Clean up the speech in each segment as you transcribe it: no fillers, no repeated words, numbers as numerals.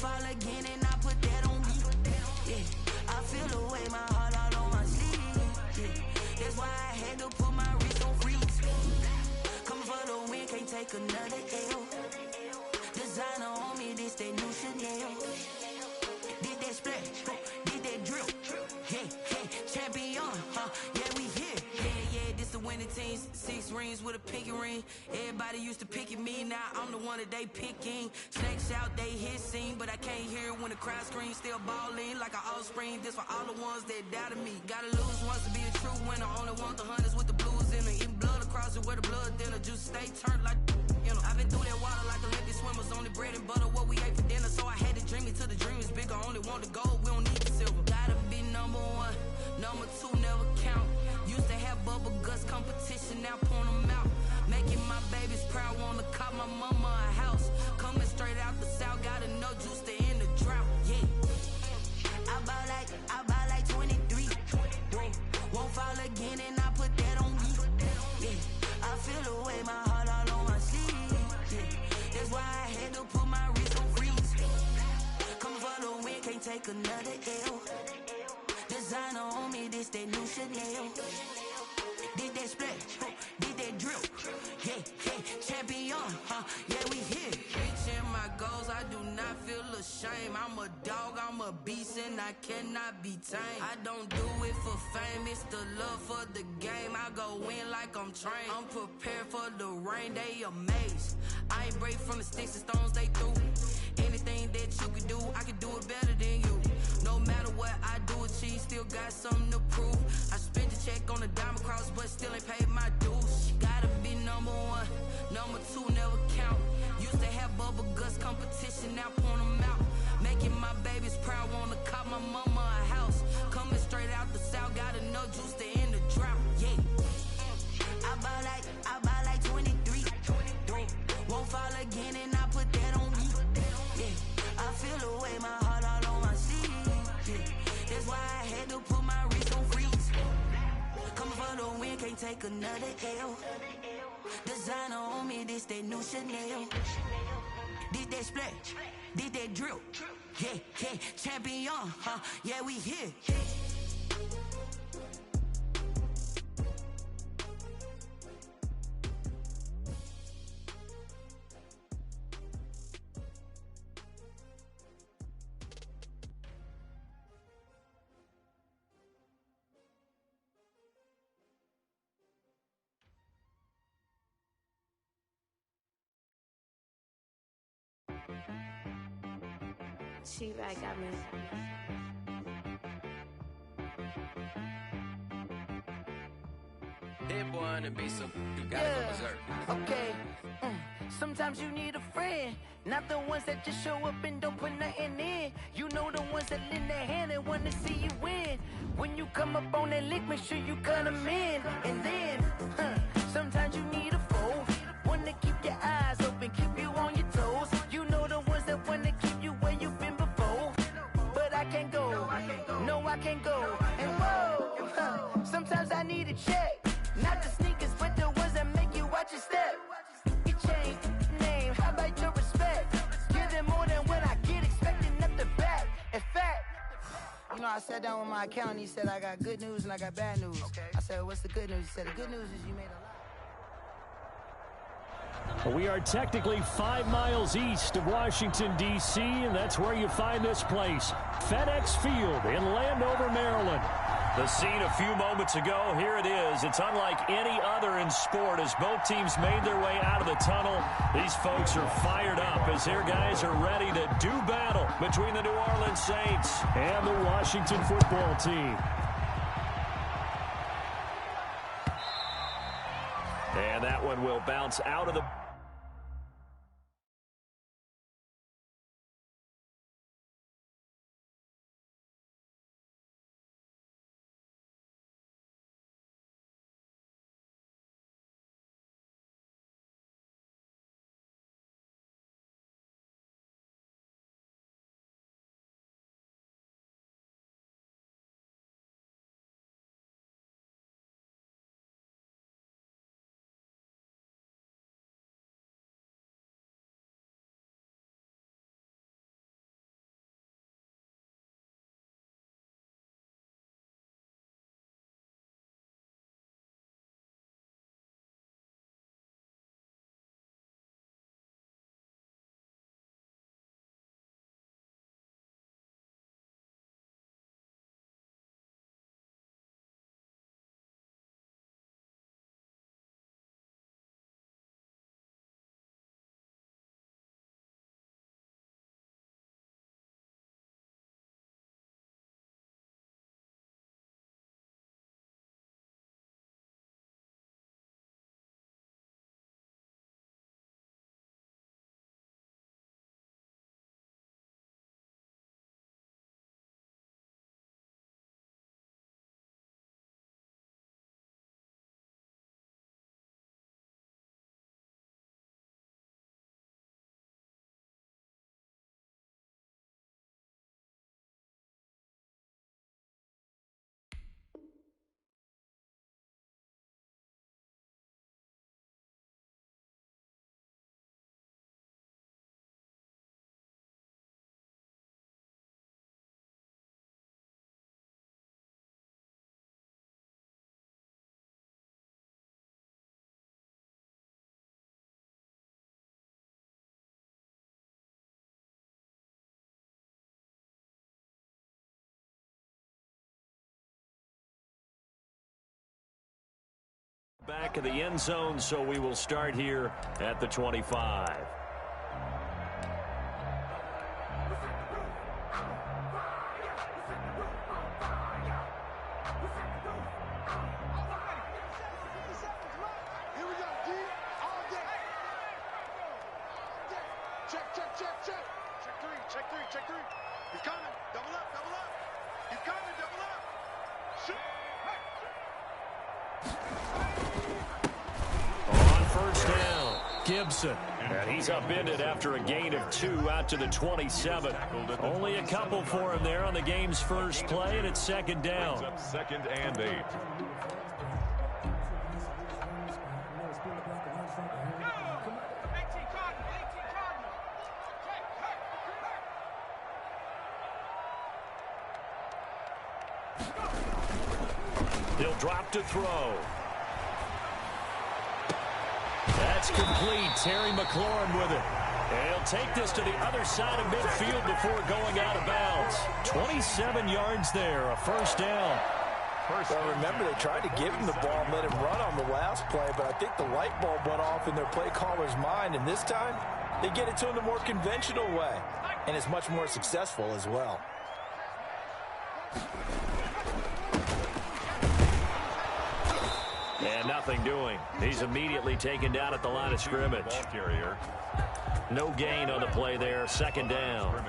fall again and I put that on me. Yeah, I feel the way, my heart all on my sleeve. Yeah, that's why I had to put my wrist on freeze. Coming for the win, can't take another L. Designer on me, this that new Chanel. Did that splash, did that drill. Yeah, champion, yeah, we here. Yeah, this the winning team. 6 rings with a pinky ring. Everybody used to pick at me, now I'm the one that they picking. Snakes out, they hit scene, but I can't hear it when the crowd screams. Still balling like an offspring. This for all the ones that doubted me. Gotta lose once to be a true winner. Only want the hunters with the blues in it. Eating blood across it where the blood dinner. Juice stay turned like, you know. I've been through that water like Olympic swimmers. Only bread and butter, what we ate for dinner. So I had to dream it till the dream is bigger. Only want the gold, we don't need the silver. Gotta be number 1, number 2 never count. Used to have bubble guts competition, now point them out. Making my babies proud, wanna cop my mama a house. Coming straight out the south, gotta know juice to end the drought. Yeah, I buy like 23. Whoa, won't fall again and I put that on me. Yeah, I feel the way, my heart all on my sleeve. Yeah, that's why I had to put my wrist on freeze. Coming for the win, can't take another L. Designer on me, this that new Chanel. Did that splash, did that drill. Yeah, champion, yeah, we here. Reaching my goals, I do not feel ashamed. I'm a dog, I'm a beast, and I cannot be tamed. I don't do it for fame, it's the love for the game. I go in like I'm trained. I'm prepared for the rain, they amazed. I ain't break from the sticks and stones they threw. Anything that you can do, I can do it better than you. No matter what I do, achieve, still got something to prove. I spent the check on the diamond cross, but still ain't paid my dues. Gotta be number 1, number 2 never count. Used to have bubble guts competition, now point them out. Making my babies proud, wanna cop my mama a house. Coming straight out the south, gotta know juice to end the drought. Yeah, I buy like 23. Won't fall again and I put that on me. Yeah, I feel the way, my heart all on my sleeve. Yeah, that's why I had to put my wrist on freeze. Coming for the win, can't take another L. Designer on me, this that new Chanel. Did that splash, did that drill. Yeah, champion, yeah, we here. Ps5 got me. Hit boy on the beat, so you gotta go berserk. Okay. Sometimes you need a friend, not the ones that just show up and don't put nothing in. You know the ones that lend their hand and want to see you win. When you come up on that lick, make sure you cut them in. And then, sometimes you need a foe, one to keep your eyes open, keep you on your toes. You know the ones that want to keep you where you've been before. But I can't go, no I can't go. And whoa, sometimes I need a check. Not the sneakers, but the ones that make you watch your step. You change name, how about your respect? Give them more than what I get, expecting up the back. In fact, you know, I sat down with my accountant, he said I got good news and I got bad news. Okay. I said, what's the good news? He said, the good news is you made a lot. We are technically 5 miles east of Washington, D.C., and that's where you find this place, FedEx Field in Landover, Maryland. The scene a few moments ago, here it is. It's unlike any other in sport as both teams made their way out of the tunnel. These folks are fired up as their guys are ready to do battle between the New Orleans Saints and the Washington football team. And that one will bounce out of the... back of the end zone, so we will start here at the 25. Check three. He's coming. Double up. He's coming. Double up. Shoot. On first down, Gibson. And he's upended after a gain of 2 out to the 27. Only a couple for him there on the game's first play, and it's second down. Second and 8. He'll drop to throw. That's complete. Terry McLaurin with it. And he'll take this to the other side of midfield before going out of bounds. 27 yards there, a first down. Well, remember, they tried to give him the ball and let him run on the last play, but I think the light bulb went off in their play caller's mind, and this time they get it to him the more conventional way, and it's much more successful as well. And nothing doing. He's immediately taken down at the line of scrimmage. No gain on the play there. Second down.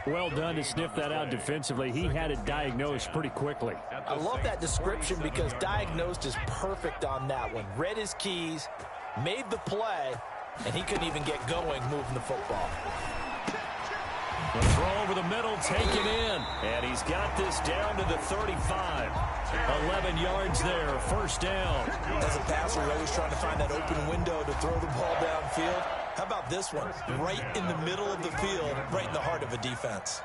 Well done to sniff that out defensively. He had it diagnosed pretty quickly. I love that description because diagnosed is perfect on that one. Read his keys, made the play, and he couldn't even get going moving the football. The throw over the middle, taken in. And he's got this down to the 35. 11 yards there, first down. As a passer, you're always trying to find that open window to throw the ball downfield. How about this one? Right in the middle of the field, right in the heart of a defense.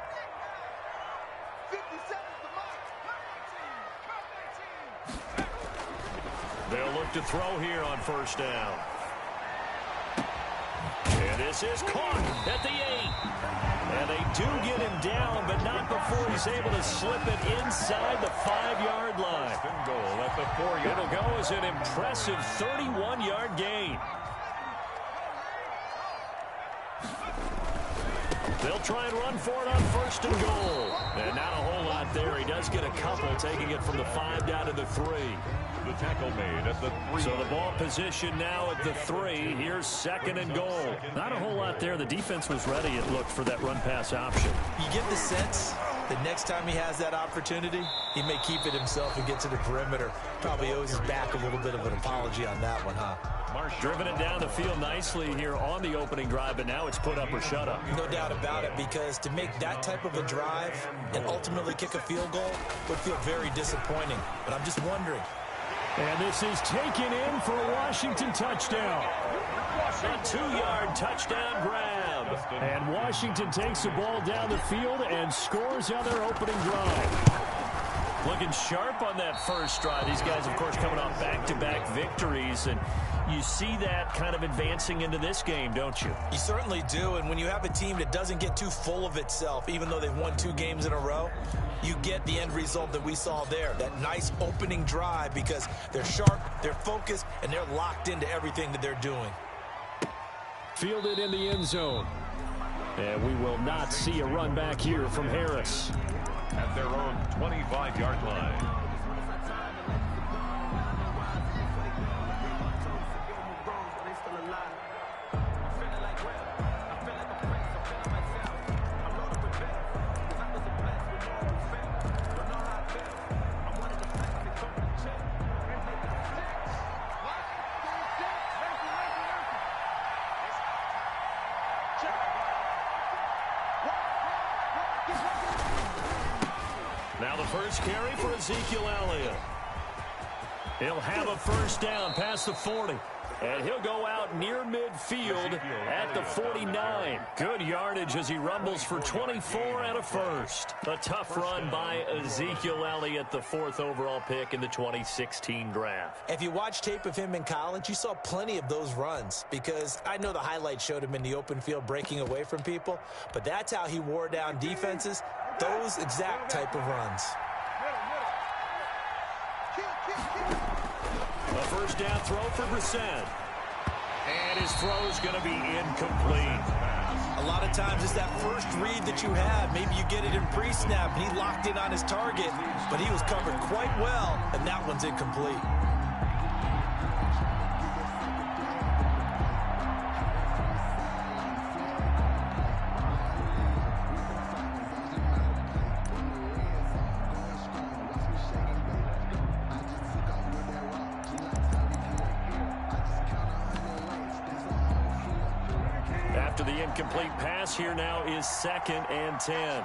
They'll look to throw here on first down. And this is caught at the 8. And they do get him down, but not before he's able to slip it inside the 5-yard line. Goal at the 4-yard. It'll go as an impressive 31-yard gain. They'll try and run for it on first and goal. And not a whole lot there. He does get a couple, taking it from the 5 down to the 3. The tackle made at the 3. So the ball position now at the 3. Here's second and goal. Not a whole lot there. The defense was ready, it looked, for that run-pass option. You get the sense that next time he has that opportunity, he may keep it himself and get to the perimeter. Probably owes his back a little bit of an apology on that one, huh? Driven it down the field nicely here on the opening drive, but now it's put up or shut up. No doubt about it, because to make that type of a drive and ultimately kick a field goal would feel very disappointing. But I'm just wondering. And this is taken in for a Washington touchdown. A 2-yard touchdown grab. And Washington takes the ball down the field and scores on their opening drive. Looking sharp on that first drive. These guys, of course, coming off back-to-back victories, and you see that kind of advancing into this game, don't you? You certainly do, and when you have a team that doesn't get too full of itself, even though they've won 2 games in a row, you get the end result that we saw there, that nice opening drive, because they're sharp, they're focused, and they're locked into everything that they're doing. Fielded in the end zone. And we will not see a run back here from Harris. At their own 25-yard line. Now the first carry for Ezekiel Elliott. He'll have a first down past the 40. And he'll go out near midfield at the 49. Good yardage as he rumbles for 24 and a first. A tough run by Ezekiel Elliott, the 4th overall pick in the 2016 draft. If you watch tape of him in college, you saw plenty of those runs, because I know the highlights showed him in the open field breaking away from people, but that's how he wore down defenses, those exact type of runs. A first down throw for Brissett. And his throw is going to be incomplete. A lot of times it's that first read that you have. Maybe you get it in pre-snap, and he locked in on his target, but he was covered quite well, and that one's incomplete. After the incomplete pass, here now is 2nd and 10.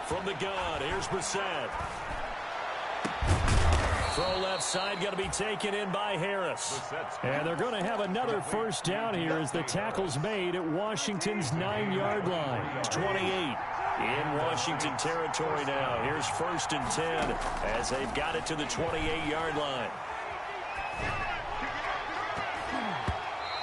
From the gun, here's Brissett. Throw left side, going to be taken in by Harris. And they're going to have another first down here as the tackle's made at Washington's 9-yard line. 28. In Washington territory now. Here's 1st and 10 as they've got it to the 28-yard line.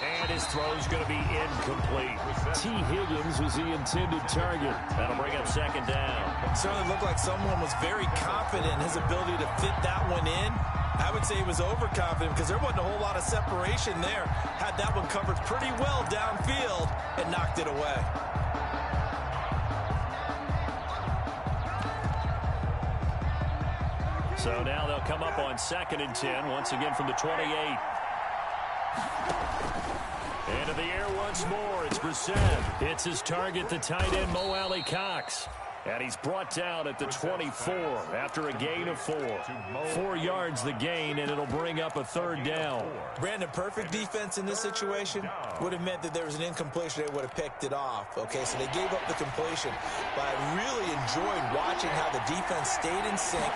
And his throw's going to be incomplete. T. Higgins was the intended target. That'll bring up 2nd down. It certainly looked like someone was very confident in his ability to fit that one in. I would say he was overconfident because there wasn't a whole lot of separation there. Had that one covered pretty well downfield and knocked it away. So now they'll come up on 2nd and 10, once again from the 28. Into the air once more, it's Brissett. Hits his target, the tight end, Mo Alley-Cox. And he's brought down at the 24 after a gain of 4. 4 yards the gain, and it'll bring up a 3rd down. Brandon, perfect defense in this situation would have meant that there was an incompletion. They would have picked it off. Okay, so they gave up the completion. But I really enjoyed watching how the defense stayed in sync,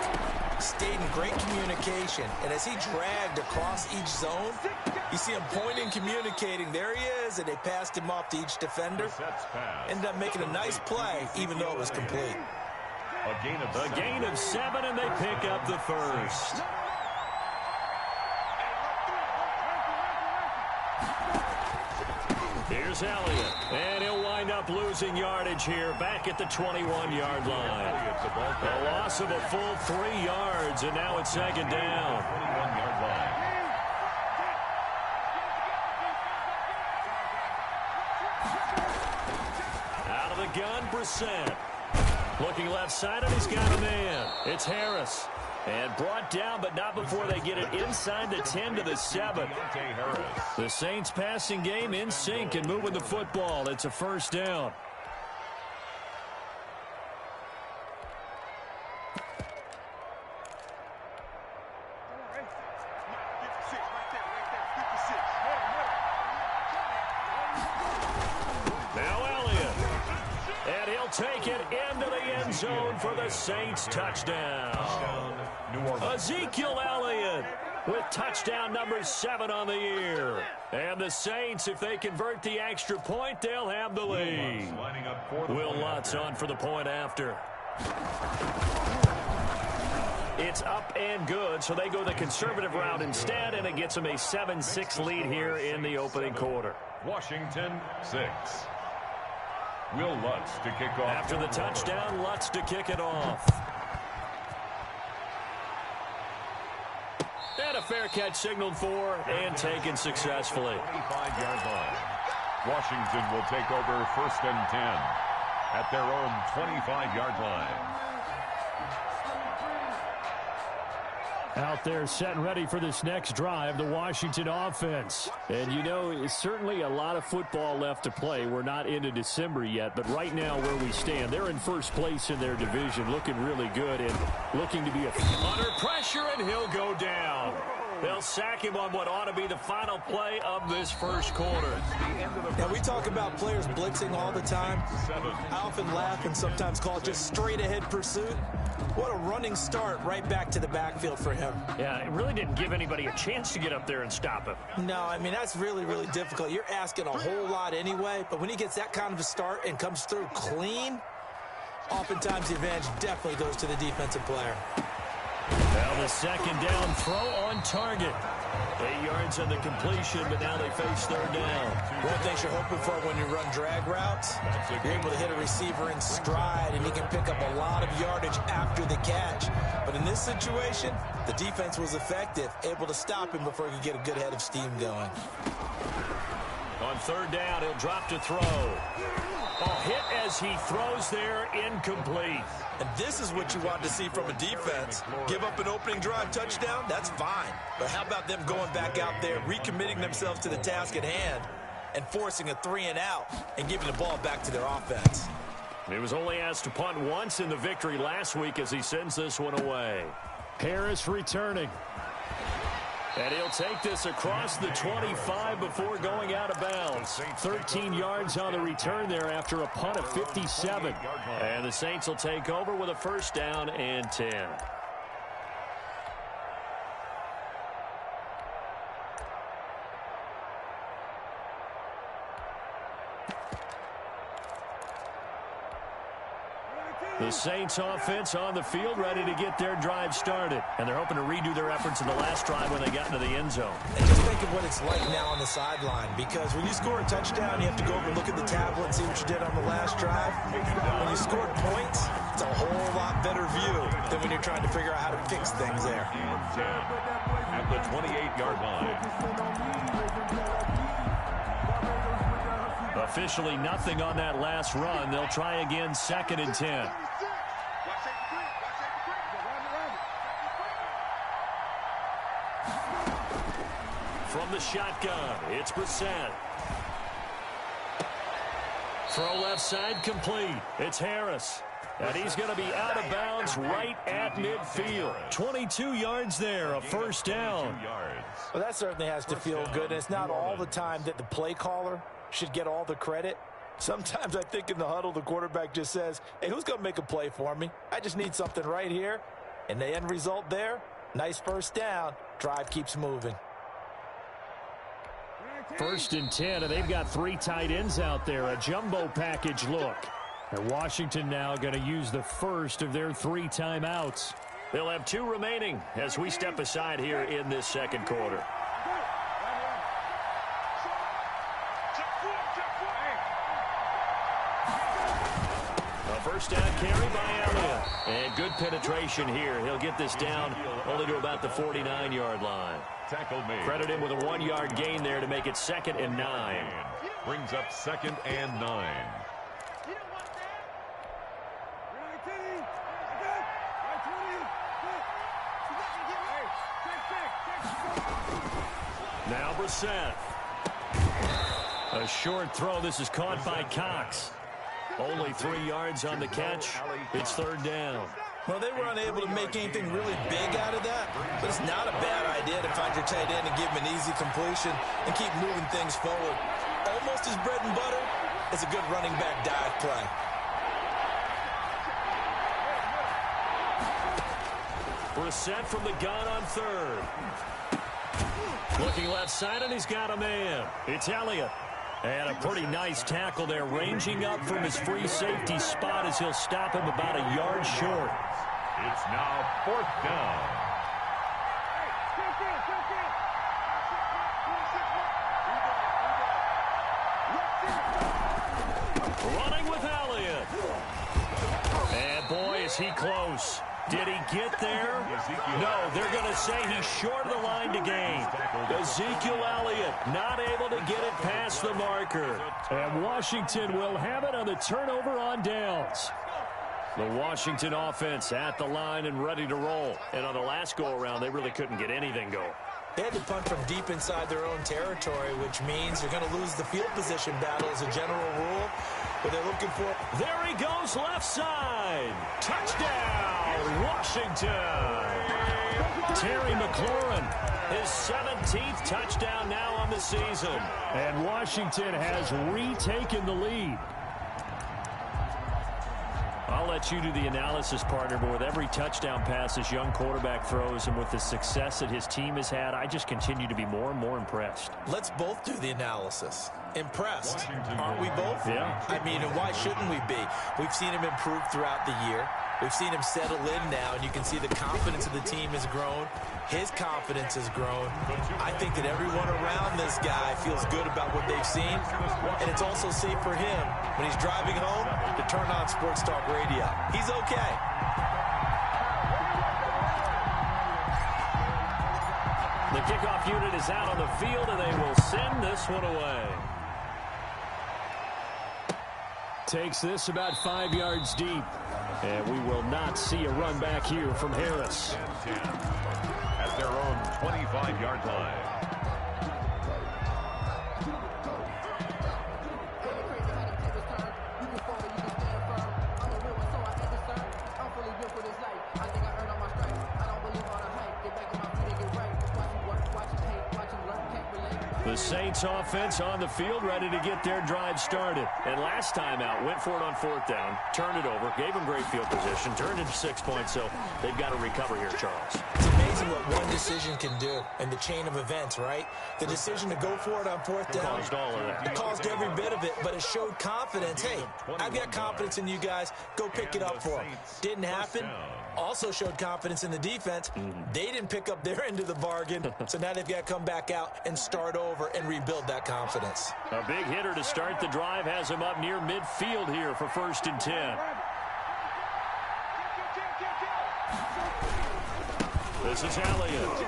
stayed in great communication. And as he dragged across each zone, you see him pointing, communicating. There he is, and they passed him off to each defender. Ended up making a nice play, even though it was complete. A gain of 7, and they pick up the 1st. Here's Elliott, and he'll wind up losing yardage here back at the 21-yard line. A loss of a full 3 yards, and now it's 2nd down. Out of the gun, Brissett. Looking left side, and he's got a man. It's Harris. And brought down, but not before they get it inside the 10 to the 7. The Saints passing game in sync and moving the football. It's a 1st down. Take it into the end zone for the Saints touchdown. Ezekiel Elliott with touchdown number 7 on the year. And the Saints, if they convert the extra point, they'll have the lead. Will Lutz on for the point after. It's up and good, so they go the conservative route instead, and it gets them a 7-6 lead here in the opening quarter. Washington 6. Will Lutz to kick off. After the touchdown, Lutz to kick it off. And a fair catch signaled for and taken successfully. 25-yard line. Washington will take over 1st and 10 at their own 25-yard line. Out there set and ready for this next drive, the Washington offense. And, you know, it's certainly a lot of football left to play. We're not into December yet, but right now where we stand, they're in first place in their division, looking really good and looking to be under pressure, and he'll go down. They'll sack him on what ought to be the final play of this first quarter. Now, we talk about players blitzing all the time. I often laugh and sometimes call it just straight-ahead pursuit. What a running start right back to the backfield for him. Yeah, it really didn't give anybody a chance to get up there and stop him. No, I mean, that's really, really difficult. You're asking a whole lot anyway, but when he gets that kind of a start and comes through clean, oftentimes the advantage definitely goes to the defensive player. Now the 2nd down throw on target. 8 yards yards on the completion, but now they face third down. One thing you're hoping for when you run drag routes, you're able to hit a receiver in stride, and he can pick up a lot of yardage after the catch. But in this situation, the defense was effective, able to stop him before he could get a good head of steam going. On third down, he'll drop to throw. Hit as he throws there, incomplete. And this is what you want to see from a defense. Give up an opening drive touchdown, that's fine. But how about them going back out there, recommitting themselves to the task at hand, and forcing a 3-and-out and giving the ball back to their offense? He was only asked to punt once in the victory last week as he sends this one away. Harris returning. And he'll take this across the 25 before going out of bounds. 13 yards on the return there after a punt of 57. And the Saints will take over with a first down and 10. The Saints offense on the field ready to get their drive started. And they're hoping to redo their efforts in the last drive when they got into the end zone. And just think of what it's like now on the sideline, because when you score a touchdown, you have to go over and look at the tablet and see what you did on the last drive. When you scored points, it's a whole lot better view than when you're trying to figure out how to fix things there. At the 28-yard line. Officially nothing on that last run. They'll try again, 2nd and 10. From the shotgun, it's Brissett. Throw left side complete. It's Harris. And he's going to be out of bounds right at midfield. 22 yards there, a first down. Well, that certainly has to feel good. And it's not all the time that the play caller should get all the credit. Sometimes I think in the huddle, the quarterback just says, hey, who's going to make a play for me? I just need something right here. And the end result there, nice first down. Drive keeps moving. 1st and 10, and they've got 3 tight ends out there. A jumbo package look. And Washington now going to use the first of their 3 timeouts. They'll have 2 remaining as we step aside here in this second quarter. First down carry by Elliott. And good penetration here. He'll get this down only to about the 49-yard line. Credit him with a 1-yard gain there to make it 2nd and 9. Brings up 2nd and 9. Now Brissett. A short throw. This is caught by Cox. Only 3 yards on the catch. It's 3rd down. Well, they were unable to make anything really big out of that, but it's not a bad idea to find your tight end and give him an easy completion and keep moving things forward. Almost his bread and butter is a good running back dive play. Brissett from the gun on 3rd. Looking left side, and he's got a man. It's Elliott. And a pretty nice tackle there, ranging up from his free safety spot as he'll stop him about a yard short. It's now 4th down. Running with Elliott. And boy, is he close. Did he get there? No, they're going to say he's short of the line to gain. Ezekiel Elliott not able to get it past the marker. And Washington will have it on the turnover on downs. The Washington offense at the line and ready to roll. And on the last go-around, they really couldn't get anything going. They had to punt from deep inside their own territory, which means you're going to lose the field position battle as a general rule. But they're looking for... There he goes, left side. Touchdown, Washington. Terry McLaurin, his 17th touchdown now on the season. And Washington has retaken the lead. I'll let you do the analysis, partner, but with every touchdown pass this young quarterback throws and with the success that his team has had, I just continue to be more and more impressed. Let's both do the analysis. Impressed. Aren't we both? Yeah. I mean, and why shouldn't we be? We've seen him improve throughout the year. We've seen him settle in now, and you can see the confidence of the team has grown. His confidence has grown. I think that everyone around this guy feels good about what they've seen, and it's also safe for him when he's driving home to turn on Sports Talk Radio. He's okay. The kickoff unit is out on the field, and they will send this one away. Takes this about 5 yards deep. And we will not see a run back here from Harris. 10 at their own 25-yard line. The Saints offense on the field, ready to get their drive started. And last time out, went for it on 4th down, turned it over, gave them great field position, turned into 6 points, so they've got to recover here, Charles. It's amazing what one decision can do in the chain of events, right? The decision to go for it on 4th down caused all of that. It caused every bit of it, but it showed confidence. Hey, I've got confidence in you guys. Go pick it up for them. Didn't happen. Also showed confidence in the defense. They didn't pick up their end of the bargain, so now they've got to come back out and start over and rebuild that confidence. A big hitter to start the drive has him up near midfield here for 1st and 10. This is Elliott.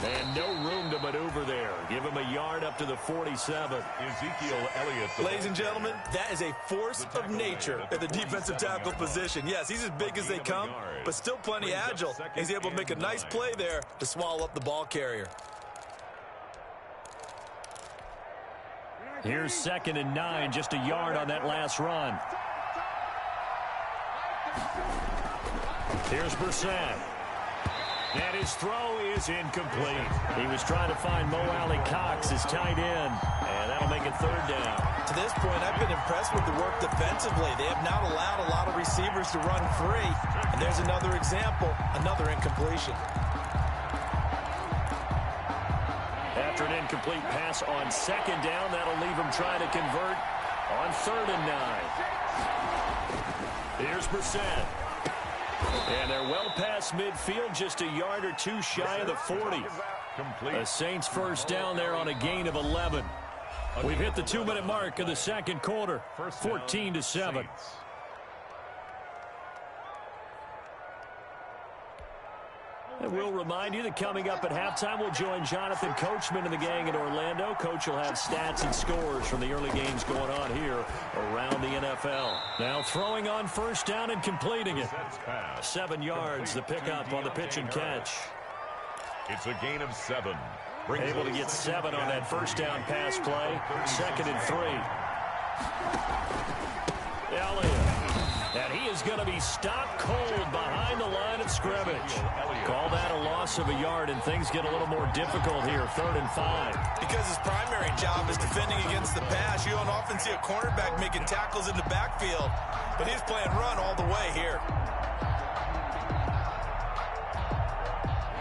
And no room to maneuver there. Give him a yard up to the 47. Ezekiel Elliott. Ladies and gentlemen, that is a force of nature at the defensive tackle position. Yes, he's as big as they come, but still plenty agile. He's able to make a nice play there to swallow up the ball carrier. Here's 2nd and 9, just a yard on that last run. Here's Brissett. And his throw is incomplete. He was trying to find Mo Alley Cox, his tight end, and that'll make it 3rd down. To this point, I've been impressed with the work defensively. They have not allowed a lot of receivers to run free. And there's another example, another incompletion. After an incomplete pass on 2nd down, that'll leave him trying to convert on 3rd and 9. Here's Brissett. And they're well past midfield, just a yard or two shy of the 40. The Saints 1st down there on a gain of 11. We've hit the 2-minute mark of the 2nd quarter, 14-7. And we'll remind you that coming up at halftime, we'll join Jonathan Coachman and the gang in Orlando. Coach will have stats and scores from the early games going on here around the NFL. Now throwing on 1st down and completing it. 7 yards, the pickup on the pitch and catch. It's a gain of 7. Able to get 7 on that 1st down pass play. 2nd and 3. Elliott. And he is going to be stopped cold behind the line of scrimmage. Call that a loss of a yard, and things get a little more difficult here, 3rd and 5. Because his primary job is defending against the pass, you don't often see a cornerback making tackles in the backfield. But he's playing run all the way here.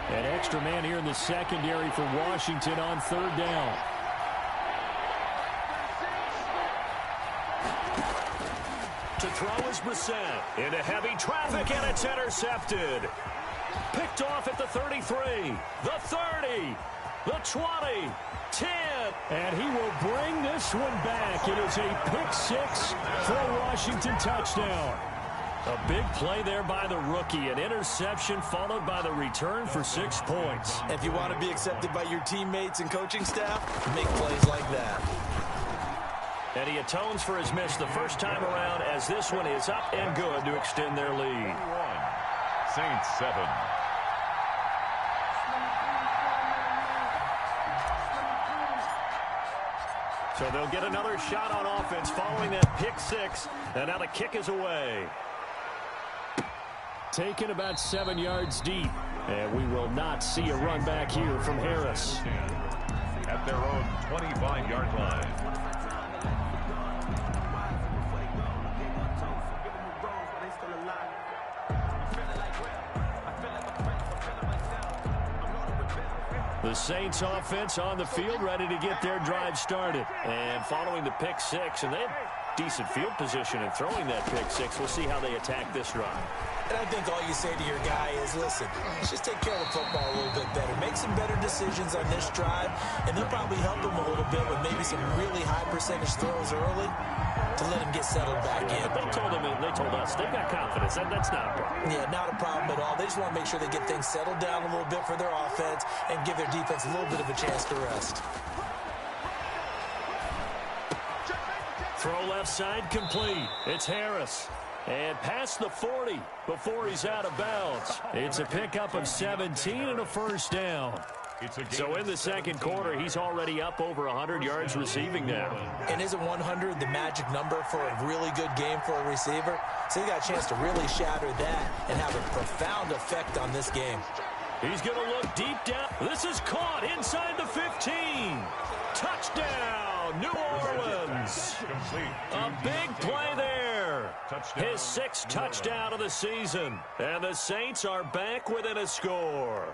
An extra man here in the secondary for Washington on 3rd down. To throw is Brissett into heavy traffic, and it's intercepted. Picked off at the 33, the 30, the 20, 10. And he will bring this one back. It is a pick-6 for a Washington touchdown. A big play there by the rookie. An interception followed by the return for 6 points. If you want to be accepted by your teammates and coaching staff, make plays like that. And he atones for his miss the first time around, as this one is up and good to extend their lead. Saints 7. So they'll get another shot on offense following that pick-6, and now the kick is away. Taken about 7 yards deep, and we will not see a run back here from Harris. At their own 25-yard line. The Saints offense on the field, ready to get their drive started. And following the pick six, and they have decent field position in throwing that pick six. We'll see how they attack this drive. And I think all you say to your guy is, listen, let's just take care of the football a little bit better. Make some better decisions on this drive, and they'll probably help him a little bit with maybe some really high percentage throws early to let him get settled back in. But they told us they've got confidence. That's not a problem. Yeah, not a problem at all. They just want to make sure they get things settled down a little bit for their offense and give their defense a little bit of a chance to rest. Throw left side complete. It's Harris. And past the 40 before he's out of bounds. It's a pickup of 17 and a first down. So in the second quarter, he's already up over 100 yards receiving now. And isn't 100 the magic number for a really good game for a receiver? So he got a chance to really shatter that and have a profound effect on this game. He's going to look deep down. This is caught inside the 15. Touchdown, New Orleans. A big play there. His sixth touchdown of the season. And the Saints are back within a score.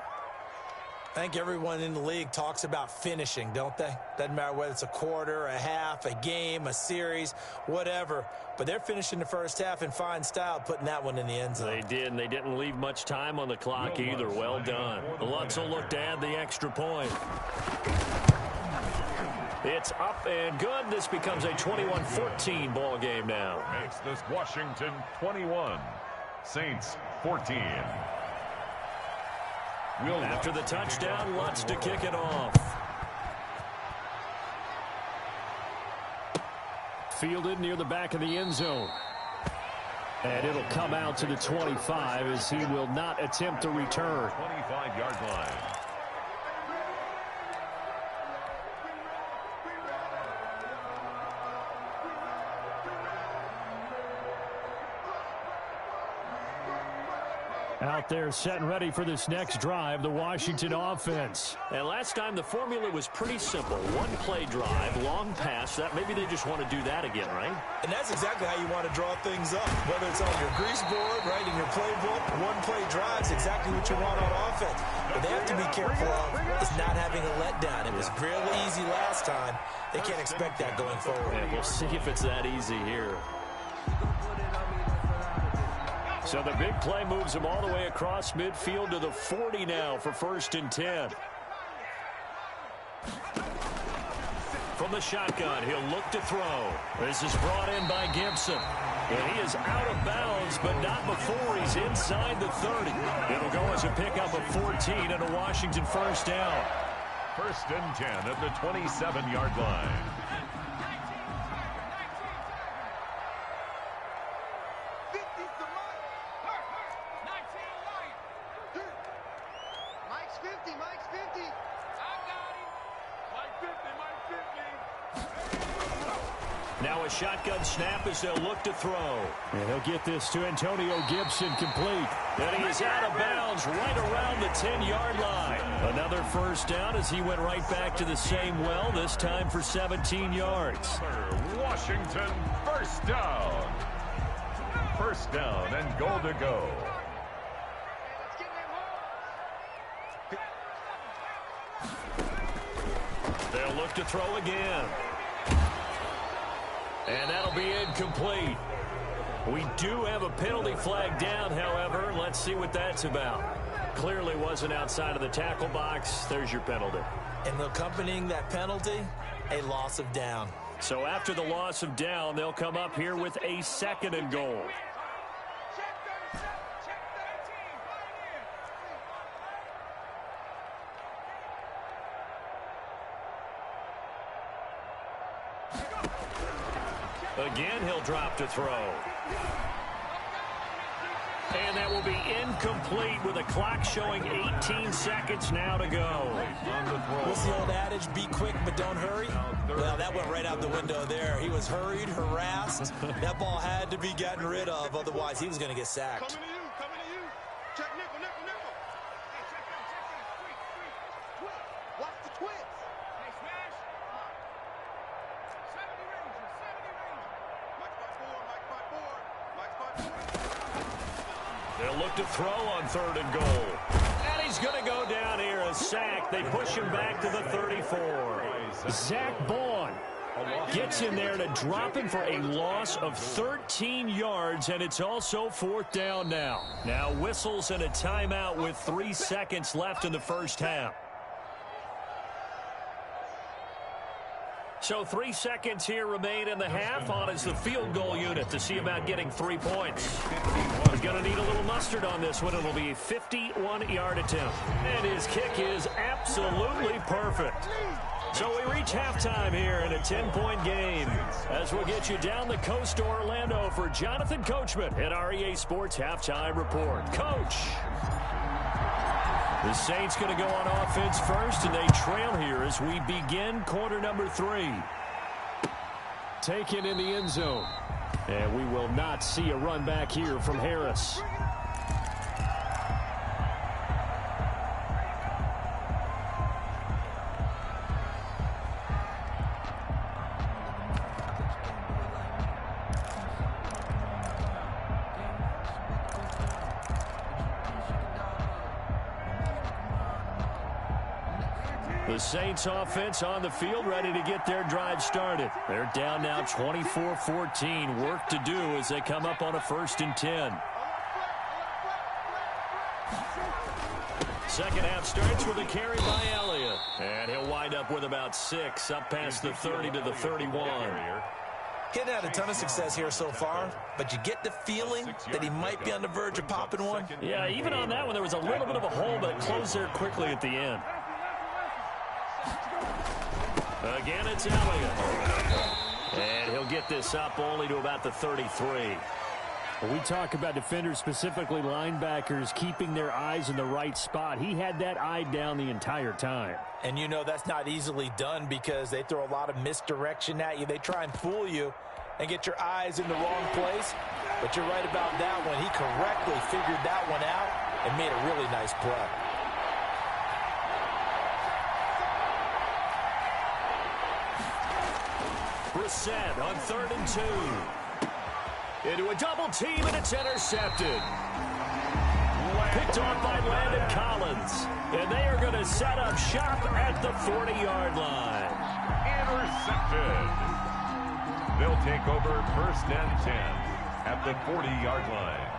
I think everyone in the league talks about finishing, don't they? Doesn't matter whether it's a quarter, a half, a game, a series, whatever. But they're finishing the first half in fine style, putting that one in the end zone. They did, and they didn't leave much time on the clock either. Well done. Lutz will look to add the extra point. It's up and good. This becomes a 21-14 ball game now. Makes this Washington 21, Saints 14. After the touchdown, Lutz to kick it off. Fielded near the back of the end zone. And it'll come out to the 25 as he will not attempt to return. 25-yard line. Out there set and ready for this next drive, the Washington offense. And last time the formula was pretty simple. One play drive, long pass. That maybe they just want to do that again, right? And that's exactly how you want to draw things up. Whether it's on your grease board, right, in your playbook, one play drive is exactly what you want on offense. But they have to be careful of is not having a letdown. It was really easy last time. They can't expect that going forward. And we'll see if it's that easy here. So the big play moves him all the way across midfield to the 40 now for 1st and 10. From the shotgun, he'll look to throw. This is brought in by Gibson. And he is out of bounds, but not before he's inside the 30. It'll go as a pickup of 14 and a Washington first down. 1st and 10 at the 27-yard line. Now a shotgun snap as they'll look to throw. And he'll get this to Antonio Gibson complete. And he is out of bounds right around the 10-yard line. Another first down as he went right back to the same well, this time for 17 yards. Washington first down. First down and goal to go. They'll look to throw again. And that'll be incomplete. We do have a penalty flag down, however. Let's see what that's about. Clearly wasn't outside of the tackle box. There's your penalty. And accompanying that penalty, a loss of down. So after the loss of down, they'll come up here with a 2nd and goal. Again, he'll drop to throw. And that will be incomplete with a clock showing 18 seconds now to go. What's the old adage? Be quick, but don't hurry. Well, that went right out the window there. He was hurried, harassed. That ball had to be gotten rid of. Otherwise, he was going to get sacked. Coming to you, coming to you. Check nickel, nickel, nickel. Hey, check that, watch the twins. Hey, smash. 70 Rangers, 70 Rangers. Mike's by four, Mike's by four, Mike's by four. They'll look to throw on 3rd and goal. And he he's going to go down here. A sack. They push him back to the 34. Zach Baun gets in there to drop him for a loss of 13 yards, and it's also 4th down now. Now whistles and a timeout with 3 seconds left in the first half. So 3 seconds here remain in the half. On is the field goal unit to see about getting 3 points. He's going to need a little mustard on this one. It'll be a 51-yard attempt. And his kick is absolutely perfect. So we reach halftime here in a 10-point game. As we'll get you down the coast to Orlando for Jonathan Coachman at our EA Sports Halftime Report. Coach! The Saints going to go on offense first, and they trail here as we begin quarter number 3. Taken in the end zone. And we will not see a run back here from Harris. The Saints offense on the field, ready to get their drive started. They're down now 24-14. Work to do as they come up on a 1st and 10. Second half starts with a carry by Elliott. And he'll wind up with about 6, up past the 30 to the 31. He's had a ton of success here so far, but you get the feeling that he might be on the verge of popping one. Yeah, even on that one, there was a little bit of a hole, but closed there quickly at the end. Again, it's Elliott. And he'll get this up only to about the 33. When we talk about defenders, specifically linebackers, keeping their eyes in the right spot, he had that eye down the entire time. And you know that's not easily done because they throw a lot of misdirection at you. They try and fool you and get your eyes in the wrong place. But you're right about that one. He correctly figured that one out and made a really nice play. Brissett on 3rd and 2. Into a double team, and it's intercepted. Picked off by Landon Collins. And they are going to set up shop at the 40-yard line. Intercepted. They'll take over 1st and 10 at the 40-yard line.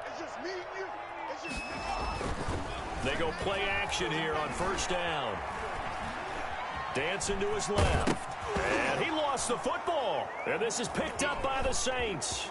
It's just me and you. It's just me. They go play action here on 1st down. Dancing to his left. And he lost the football. And this is picked up by the Saints.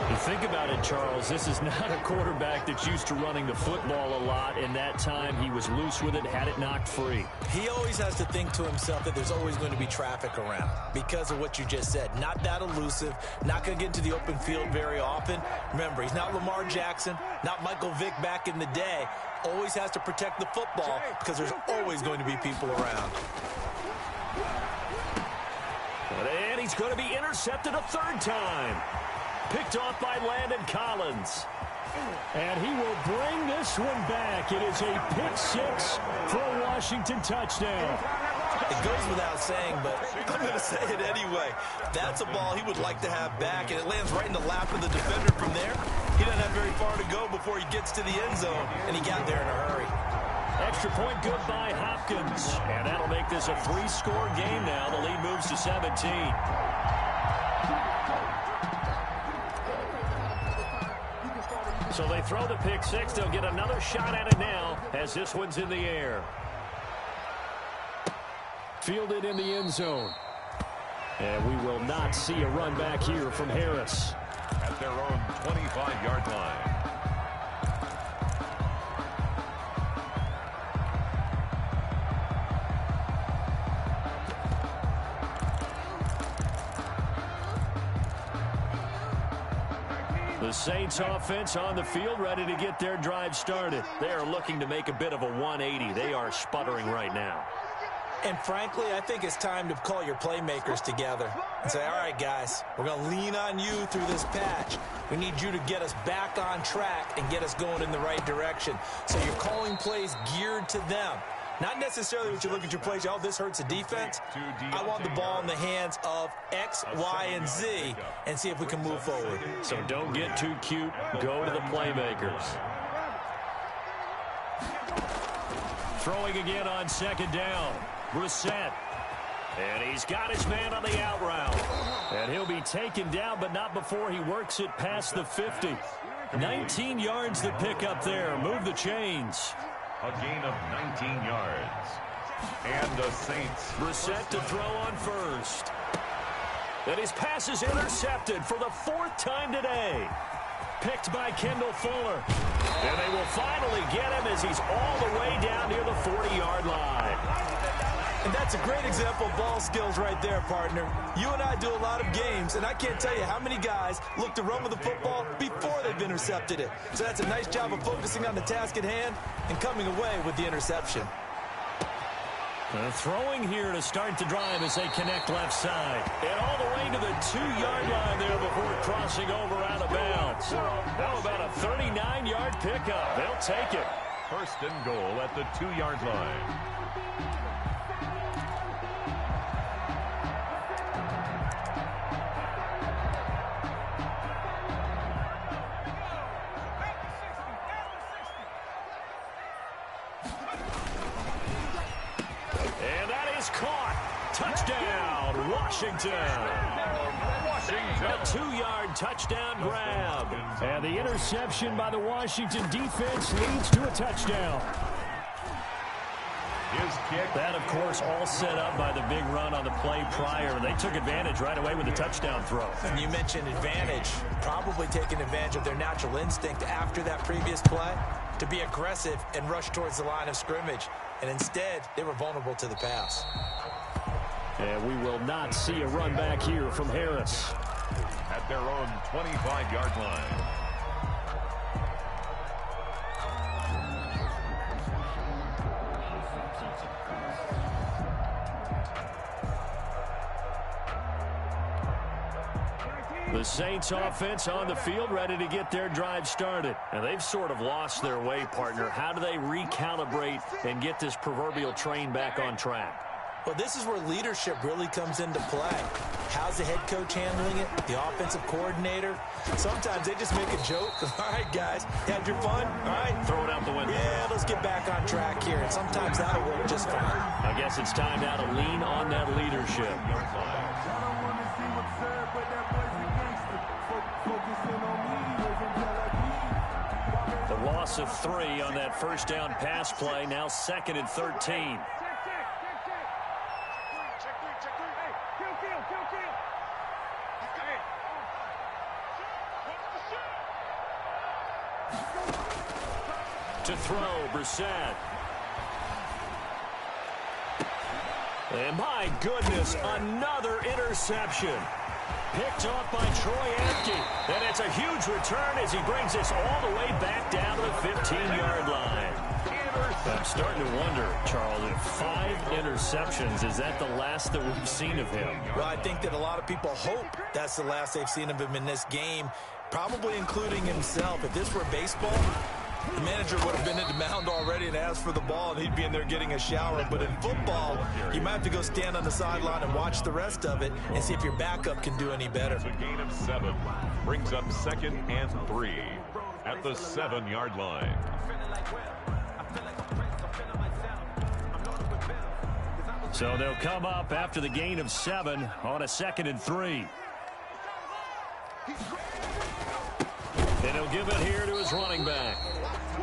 You think about it, Charles, this is not a quarterback that's used to running the football a lot. In that time, he was loose with it, had it knocked free. He always has to think to himself that there's always going to be traffic around because of what you just said. Not that elusive, not going to get into the open field very often. Remember, he's not Lamar Jackson, not Michael Vick back in the day. Always has to protect the football because there's always going to be people around. And he's going to be intercepted a 3rd time. Picked off by Landon Collins. And he will bring this one back. It is a pick-6 for a Washington touchdown. It goes without saying, but I'm going to say it anyway. That's a ball he would like to have back, and it lands right in the lap of the defender from there. He doesn't have very far to go before he gets to the end zone, and he got there in a hurry. Extra point good by Hopkins. And that'll make this a 3-score game now. The lead moves to 17. So they throw the pick-6. They'll get another shot at it now as this one's in the air. Fielded in the end zone. And we will not see a run back here from Harris. At their own 25-yard line. The Saints offense on the field ready to get their drive started. They are looking to make a bit of a 180. They are sputtering right now. And frankly, I think it's time to call your playmakers together and say, all right, guys, we're going to lean on you through this patch. We need you to get us back on track and get us going in the right direction. So you're calling plays geared to them. Not necessarily what you look at your plays, oh, this hurts the defense. I want the ball in the hands of X, Y, and Z and see if we can move forward. So don't get too cute. Go to the playmakers. Throwing again on second down. Brissett. And he's got his man on the out route. And he'll be taken down, but not before he works it past the 50. 19 yards to pick up there. Move the chains. A gain of 19 yards. And the Saints. Brissett to throw on first. And his pass is intercepted for the 4th time today. Picked by Kendall Fuller. And they will finally get him as he's all the way down near the 40-yard line. And that's a great example of ball skills right there, partner. You and I do a lot of games, and I can't tell you how many guys look to run with the football before they've intercepted it. So that's a nice job of focusing on the task at hand and coming away with the interception. Throwing here to start the drive as they connect left side. And all the way to the 2-yard line there before crossing over out of bounds. How about a 39-yard pickup? They'll take it. First and goal at the 2-yard line. Touchdown, Washington. A 2-yard touchdown grab. And the interception by the Washington defense leads to a touchdown. His kick. That, of course, all set up by the big run on the play prior. They took advantage right away with the touchdown throw. And you mentioned advantage. Probably taking advantage of their natural instinct after that previous play to be aggressive and rush towards the line of scrimmage. And instead, they were vulnerable to the pass. And we will not see a run back here from Harris. At their own 25-yard line. The Saints offense on the field ready to get their drive started. And they've sort of lost their way, partner. How do they recalibrate and get this proverbial train back on track? Well, this is where leadership really comes into play. How's the head coach handling it? The offensive coordinator? Sometimes they just make a joke. All right, guys, had your fun? All right. Throw it out the window. Yeah, let's get back on track here. And sometimes that'll work just fine. I guess it's time now to lean on that leadership. The loss of 3 on that first down pass play. Now 2nd and 13. To throw, Brissett. And my goodness, another interception. Picked off by Troy Apke. And it's a huge return as he brings this all the way back down to the 15-yard line. I'm starting to wonder, Charles, if 5 interceptions, is that the last that we've seen of him? Well, I think that a lot of people hope that's the last they've seen of him in this game, probably including himself. If this were baseball, the manager would have been at the mound already and asked for the ball, and he'd be in there getting a shower. But in football, you might have to go stand on the sideline and watch the rest of it and see if your backup can do any better. It's a gain of 7. Brings up 2nd and 3 at the 7-yard line. So they'll come up after the gain of 7 on a 2nd and 3. And he'll give it here to his running back.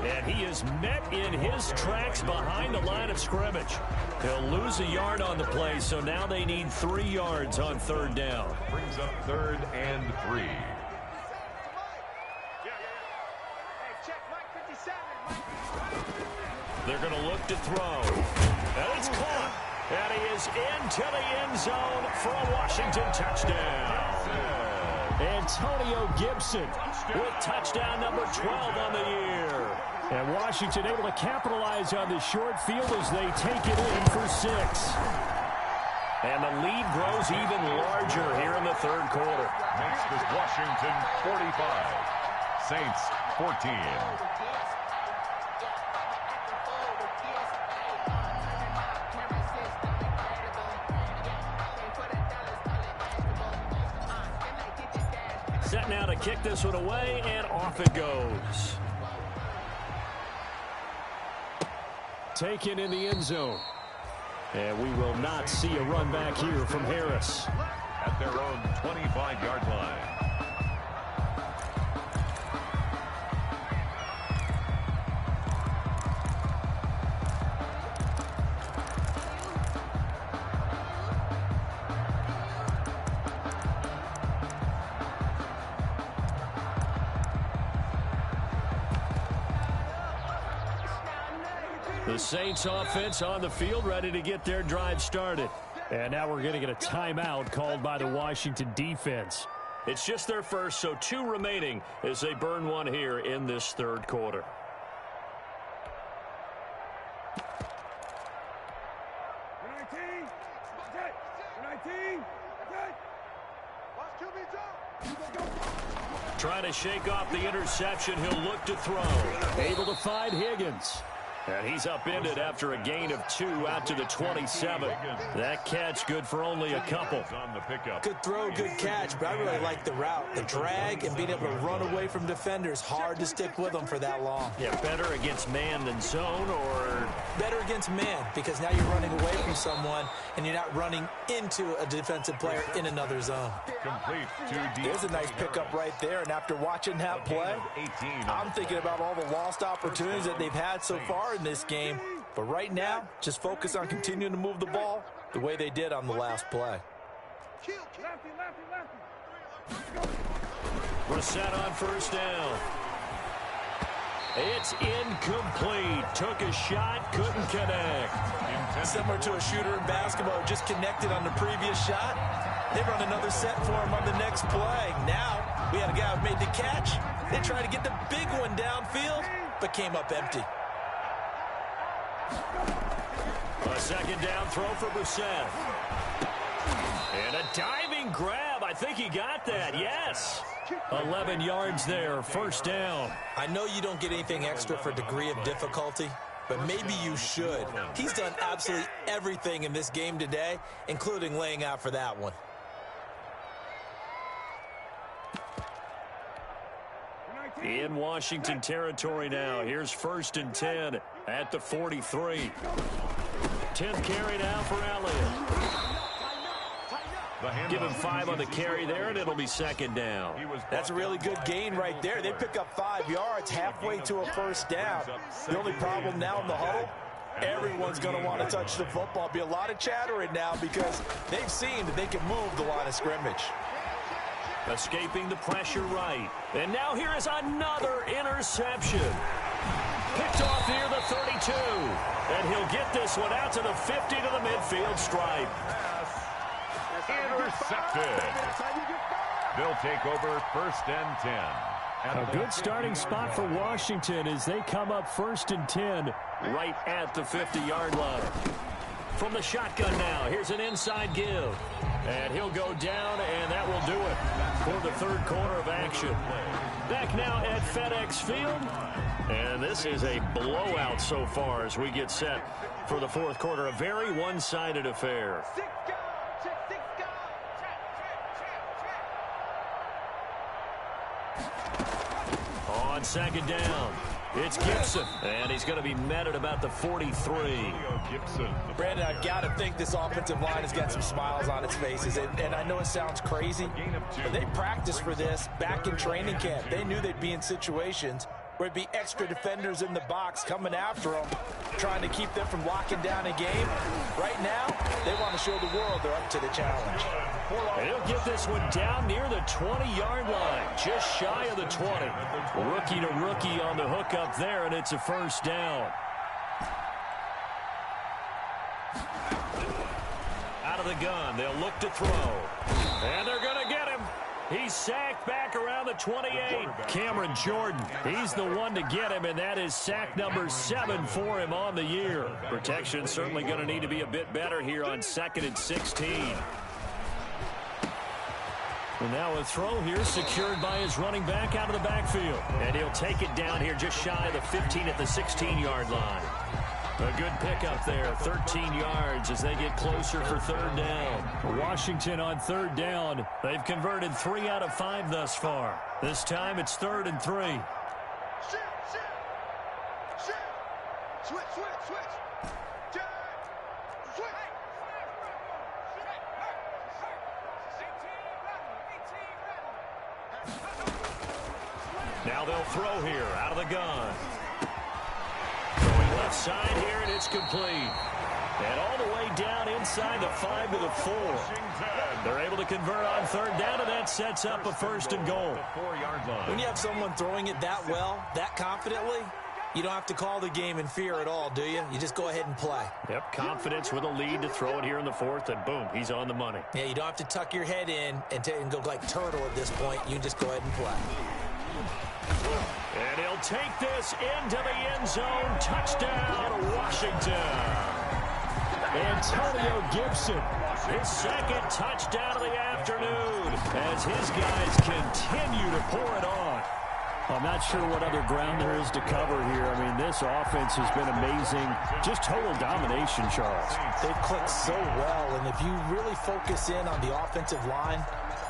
And he is met in his tracks behind the line of scrimmage. He'll lose a yard on the play, so now they need 3 yards on 3rd down. Brings up 3rd and 3. They're going to look to throw. And it's caught. And he is into the end zone for a Washington touchdown. Antonio Gibson with touchdown number 12 on the year. And Washington able to capitalize on the short field as they take it in for 6. And the lead grows even larger here in the 3rd quarter. Makes this Washington 45. Saints 14. Set now to kick this one away, and off it goes. Taken in the end zone. And we will not see a run back here from Harris. At their own 25-yard line. The Saints offense on the field, ready to get their drive started. And now we're going to get a timeout called by the Washington defense. It's just their first, so 2 remaining as they burn one here in this third quarter. Trying to shake off the interception. He'll look to throw. Able to find Higgins. And he's upended after a gain of 2 out to the 27. That catch good for only a couple. Good throw, good catch, but I really like the route. The drag and being able to run away from defenders. Hard to stick with them for that long. Yeah, better against man than zone, or? Better against man, because now you're running away from someone and you're not running into a defensive player in another zone. There's a nice pickup right there, and after watching that play, I'm thinking about all the lost opportunities that they've had so far in this game. But right now, just focus on continuing to move the ball the way they did on the last play. Brissett on first down. It's incomplete. Took a shot, couldn't connect. Similar to a shooter in basketball, just connected on the previous shot. They run another set for him on the next play. Now, we had a guy who made the catch. They tried to get the big one downfield, but came up empty. A second down throw for Brissett. And a diving grab. I think he got that, yes. 11 yards there, first down. I know you don't get anything extra for degree of difficulty, but maybe you should. He's done absolutely everything in this game today, including laying out for that one. In Washington territory now. Here's 1st and 10 at the 43. 10th carry now for Elliott. Give him 5 on the carry there, and it'll be second down. That's a really good gain right there. They pick up 5 yards halfway to a first down. The only problem now in the huddle, everyone's going to want to touch the football. Be a lot of chattering now because they've seen that they can move the line of scrimmage. Escaping the pressure right. And now here is another interception. Picked off near the 32. And he'll get this one out to the 50 to the midfield stripe. Intercepted. They'll take over 1st and 10. A good starting spot for Washington as they come up 1st and 10 right at the 50-yard line. From the shotgun now, here's an inside give. And he'll go down, and that will do it for the third quarter of action. Back now at FedEx Field. And this is a blowout so far as we get set for the fourth quarter. A very one-sided affair. On second down, it's Gibson, and he's going to be met at about the 43. Brandon, I've got to think this offensive line has got some smiles on its faces, and I know it sounds crazy, but they practiced for this back in training camp. They knew they'd be in situations where it'd be extra defenders in the box coming after them, trying to keep them from locking down a game. Right now, they want to show the world they're up to the challenge. And he'll get this one down near the 20-yard line, just shy of the 20. Rookie to rookie on the hook up there, and it's a first down. Out of the gun, they'll look to throw. And they're going to get him. He's sacked back around the 28. Cameron Jordan, he's the one to get him, and that is sack number 7 for him on the year. Protection certainly going to need to be a bit better here on 2nd and 16. And now a throw here secured by his running back out of the backfield. And he'll take it down here just shy of the 15 at the 16-yard line. A good pickup there, 13 yards as they get closer for third down. Washington on third down. They've converted 3 out of 5 thus far. This time it's 3rd and 3. Switch. Now they'll throw here out of the gun. Going left side here, and it's complete. And all the way down inside the 5 to the 4. They're able to convert on third down, and that sets up a 1st and goal. When you have someone throwing it that well, that confidently, you don't have to call the game in fear at all, do you? You just go ahead and play. Yep, confidence with a lead to throw it here in the 4th, and boom, he's on the money. Yeah, you don't have to tuck your head in and go like turtle at this point. You just go ahead and play. And he'll take this into the end zone. Touchdown, Washington. Antonio Gibson. His 2nd touchdown of the afternoon as his guys continue to pour it on. I'm not sure what other ground there is to cover here. I mean, this offense has been amazing. Just total domination, Charles. They've clicked so well, and if you really focus in on the offensive line,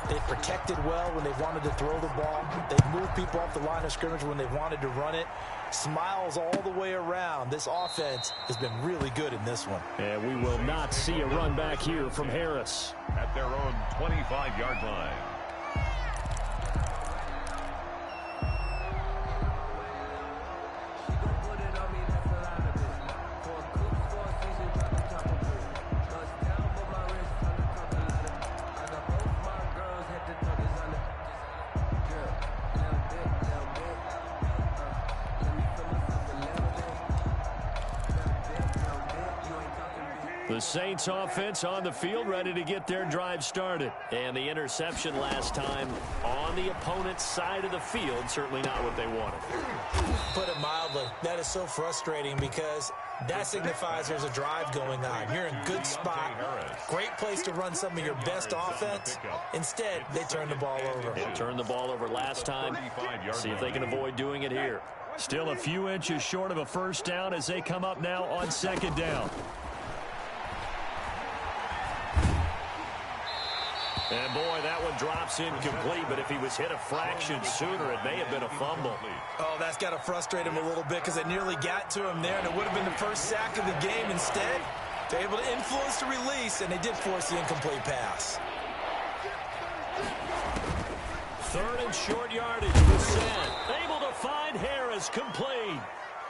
they've protected well when they've wanted to throw the ball. They've moved people off the line of scrimmage when they've wanted to run it. Smiles all the way around. This offense has been really good in this one. And we will not see a run back here from Harris. At their own 25-yard line. The Saints offense on the field, ready to get their drive started. And the interception last time on the opponent's side of the field, certainly not what they wanted. Put it mildly, that is so frustrating because that signifies there's a drive going on. You're in a good spot, great place to run some of your best offense. Instead, they turn the ball over. They turned the ball over last time. See if they can avoid doing it here. Still a few inches short of a 1st down as they come up now on 2nd down. And, boy, that one drops incomplete, but if he was hit a fraction sooner, it may have been a fumble. Oh, that's got to frustrate him a little bit because they nearly got to him there, and it would have been the first sack of the game. Instead, they're able to influence the release, and they did force the incomplete pass. 3rd and short yardage. Brissett able to find Harris, complete.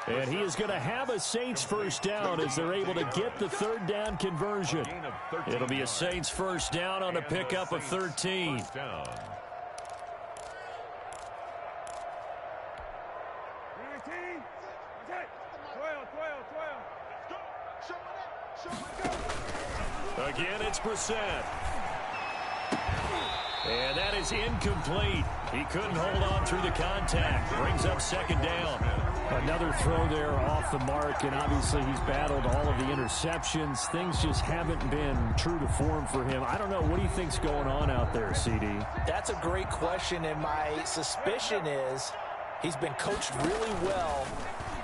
And he is going to have a Saints 1st down as they're able to get the 3rd down conversion. It'll be a Saints 1st down on a pickup of 13. Again, it's Brissett. And that is incomplete. He couldn't hold on through the contact. Brings up 2nd down. Another throw there off the mark, and obviously he's battled all of the interceptions. Things just haven't been true to form for him. I don't know. What do you think's going on out there, CD? That's a great question, and my suspicion is he's been coached really well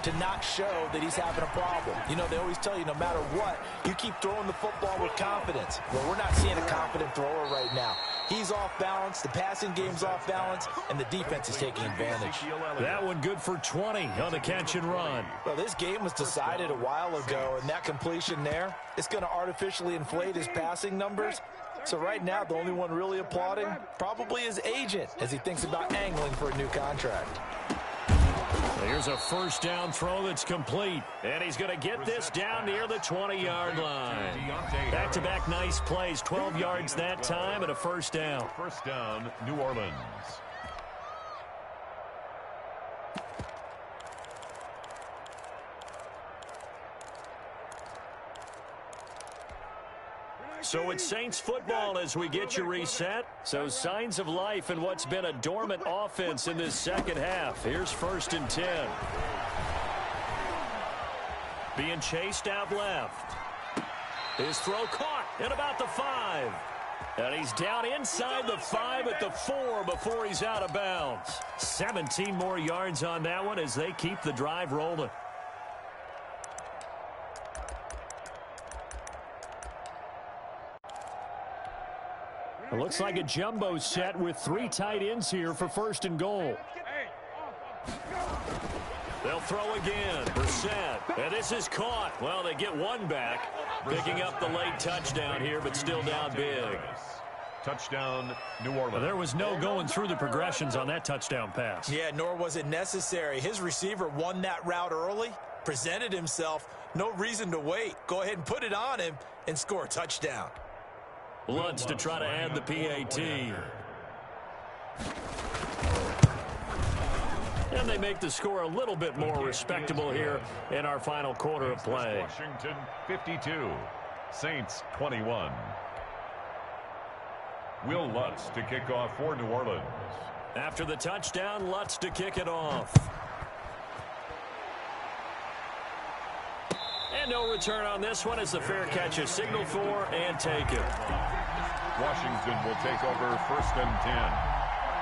to not show that he's having a problem. You know, they always tell you no matter what, you keep throwing the football with confidence. Well, we're not seeing a confident thrower right now. He's off balance, the passing game's off balance, and the defense is taking advantage. That one good for 20 on the catch and run. Well, this game was decided a while ago, and that completion there, it's going to artificially inflate his passing numbers. So right now, the only one really applauding probably his agent as he thinks about angling for a new contract. Here's a 1st down throw that's complete. And he's going to get this down near the 20-yard line. Back-to-back nice plays. 12 yards that time and a 1st down. 1st down, New Orleans. So it's Saints football as we get you reset. So signs of life in what's been a dormant offense in this 2nd half. Here's 1st and 10. Being chased out left. His throw caught at about the 5. And he's down inside the 5 at the 4 before he's out of bounds. 17 more yards on that one as they keep the drive rolling. It looks like a jumbo set with 3 tight ends here for 1st and goal. They'll throw again. Brissett. And this is caught. Well, they get one back. Picking up the late touchdown here, but still down big. Touchdown, New Orleans. There was no going through the progressions on that touchdown pass. Yeah, nor was it necessary. His receiver won that route early, presented himself. No reason to wait. Go ahead and put it on him and score a touchdown. Lutz to try to add the PAT. And they make the score a little bit more respectable here in our final quarter of play. Washington 52, Saints 21. Will Lutz to kick off for New Orleans. After the touchdown, Lutz to kick it off. And no return on this one as the fair catch is signaled for and taken. Washington will take over 1st and 10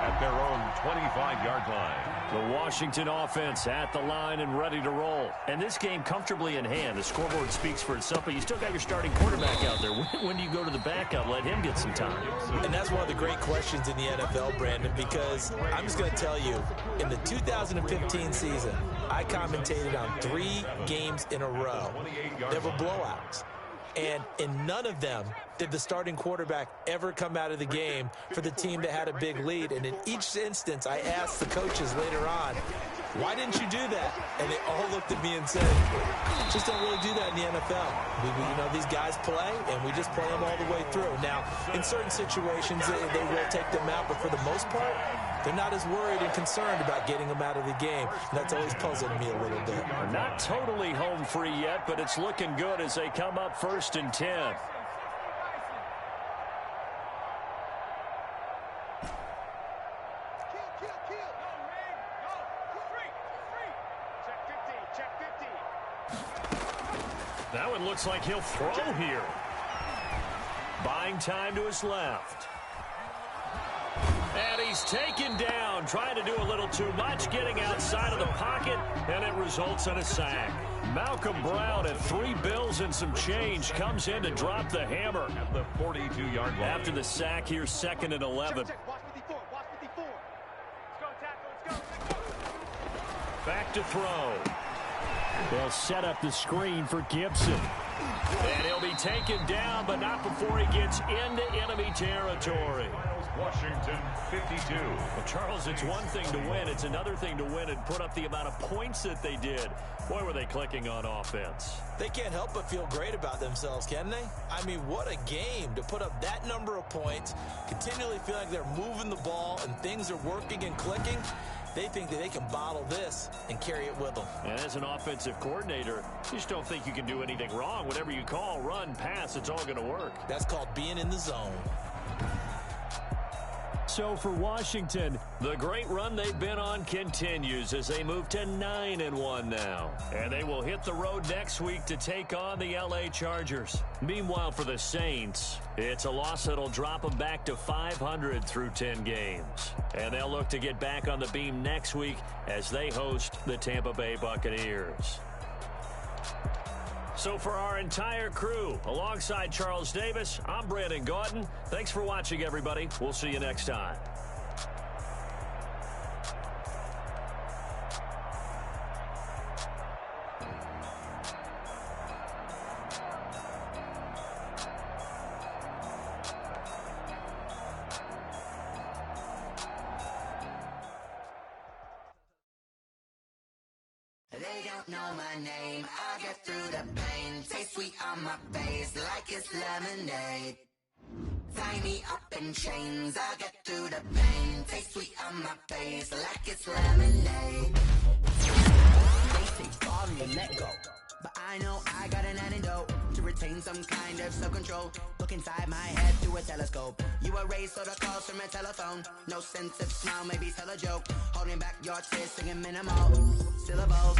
at their own 25-yard line. The Washington offense at the line and ready to roll. And this game comfortably in hand. The scoreboard speaks for itself, but you still got your starting quarterback out there. When do you go to the backup? Let him get some time. And that's one of the great questions in the NFL, Brandon, because I'm just going to tell you, in the 2015 season, I commentated on 3 games in a row. There were blowouts. And in none of them did the starting quarterback ever come out of the game for the team that had a big lead. And in each instance, I asked the coaches later on, why didn't you do that? And they all looked at me and said, just don't really do that in the NFL. You know, these guys play, and we just play them all the way through. Now, in certain situations, they will take them out, but for the most part, they're not as worried and concerned about getting them out of the game. And that's always puzzled me a little bit. Not totally home free yet, but it's looking good as they come up 1st and 10. That one looks like he'll throw here. Buying time to his left. And he's taken down, trying to do a little too much, getting outside of the pocket, and it results in a sack. Malcolm Brown at 3 bills and some change comes in to drop the hammer. At the 42-yard line. After the sack here, 2nd and 11. Back to throw. They'll set up the screen for Gibson. And he'll be taken down, but not before he gets into enemy territory. Washington 52. Well, Charles, it's one thing to win. It's another thing to win and put up the amount of points that they did. Boy, were they clicking on offense. They can't help but feel great about themselves, can they? I mean, what a game to put up that number of points, continually feel like they're moving the ball and things are working and clicking. They think that they can bottle this and carry it with them. And as an offensive coordinator, you just don't think you can do anything wrong. Whatever you call, run, pass, it's all going to work. That's called being in the zone. So for Washington, the great run they've been on continues as they move to 9-1 now. And they will hit the road next week to take on the LA Chargers. Meanwhile, for the Saints, it's a loss that'll drop them back to 500 through 10 games. And they'll look to get back on the beam next week as they host the Tampa Bay Buccaneers. So for our entire crew, alongside Charles Davis, I'm Brandon Gaudin. Thanks for watching, everybody. We'll see you next time. They don't know my name, I get through the pain. Taste sweet on my face like it's lemonade. Tie me up in chains, I get through the pain. Taste sweet on my face like it's lemonade. They say fall and let go, but I know I got an antidote to retain some kind of self-control. Look inside my head through a telescope. You erase all the calls from a telephone. No sense of smile, maybe tell a joke. Holding back your tears, singing minimal syllables.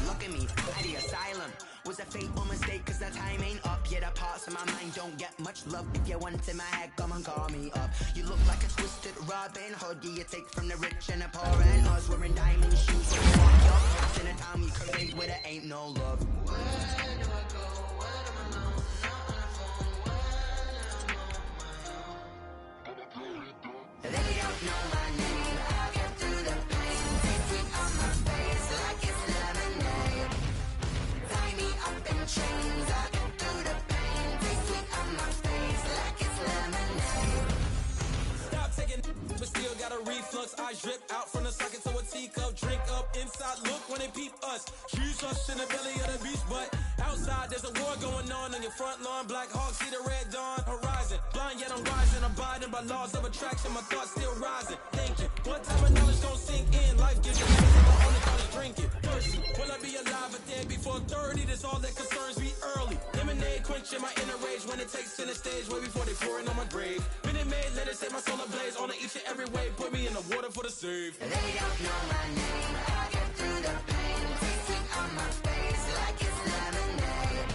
Look at me, at the asylum. Was a fate or mistake, cause the time ain't up. Yeah, the parts of my mind don't get much love. If you want in my head, come and call me up. You look like a twisted Robin Hood. Yeah, you take from the rich and the poor and us. Wearing diamond shoes, so you walk your house in a town you create where there ain't no love. Where do I go? Where am I alone? Not on the phone. Where am I? trust in the belly of the beast, but outside there's a war going on your front lawn. Black Hawks see the red dawn horizon. Blind yet I'm rising, abiding by laws of attraction. My thoughts still rising. Thinking, what time of knowledge gon' sink in? Life gives you medicine, but only thought is drinking. Thirsty, will I be alive or dead before 30? That's all that concerns me early. Lemonade quenching my inner rage when it takes center stage way before they pour it on my grave. Minute Maid, let it set my soul ablaze on each and every way. Put me in the water for the save. They don't know my name. I get through the pain. Tasting on my face like it's lemonade.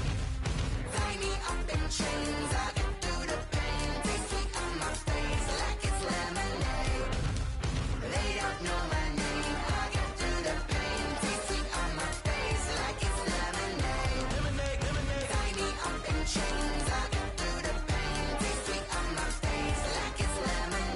Tie me up in chains. I get through the pain. Tasting on my face like it's lemonade. They don't know my name. I get through the pain. Tasting on my face like it's lemonade. Lemonade. Tie me up in chains. I get through the pain. Tasting on my face like it's lemonade.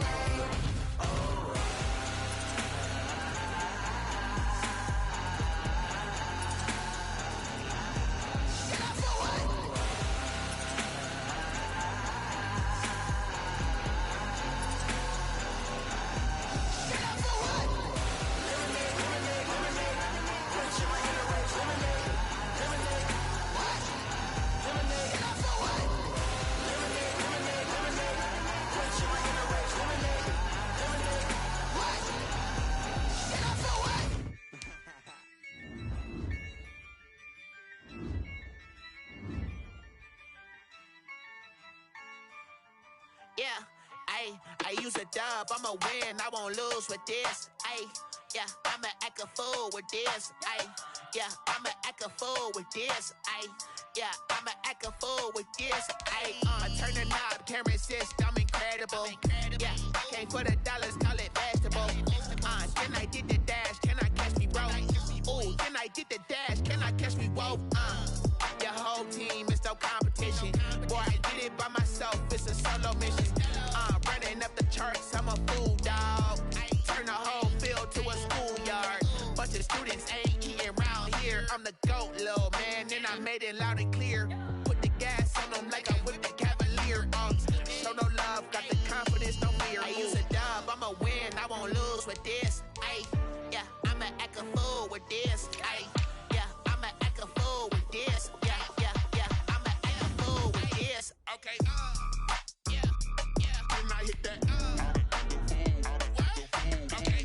Yeah, I use a dub, I'ma win, I won't lose with this. Yeah, I'ma act a fool with this. Yeah, I'ma act a fool with this. Yeah, I'ma act a fool with this. I turn the knob, camera assist, I'm incredible. Yeah, came for the dollars, call it vegetable. Then I did the dash, can I catch me, bro? Ooh, then I did the dash, can I catch me, whoa? Your whole team is no competition. Boy, I did it by myself, it's a solo mission. Running up the charts, I'm a fool, dog. Turn the whole field to a schoolyard. Bunch of students ain't eating round here. I'm the GOAT, little man, and I made it loud and clear. Put the gas on them like I whipped the Cavalier. Show no love, got the confidence, no fear. I use a dub, I'ma win, I won't lose with this. Yeah, I'ma act a fool with this. Yeah, I'ma act a fool with this. Yeah, I'ma act a fool with this. Okay, yeah, when I hit that. Okay,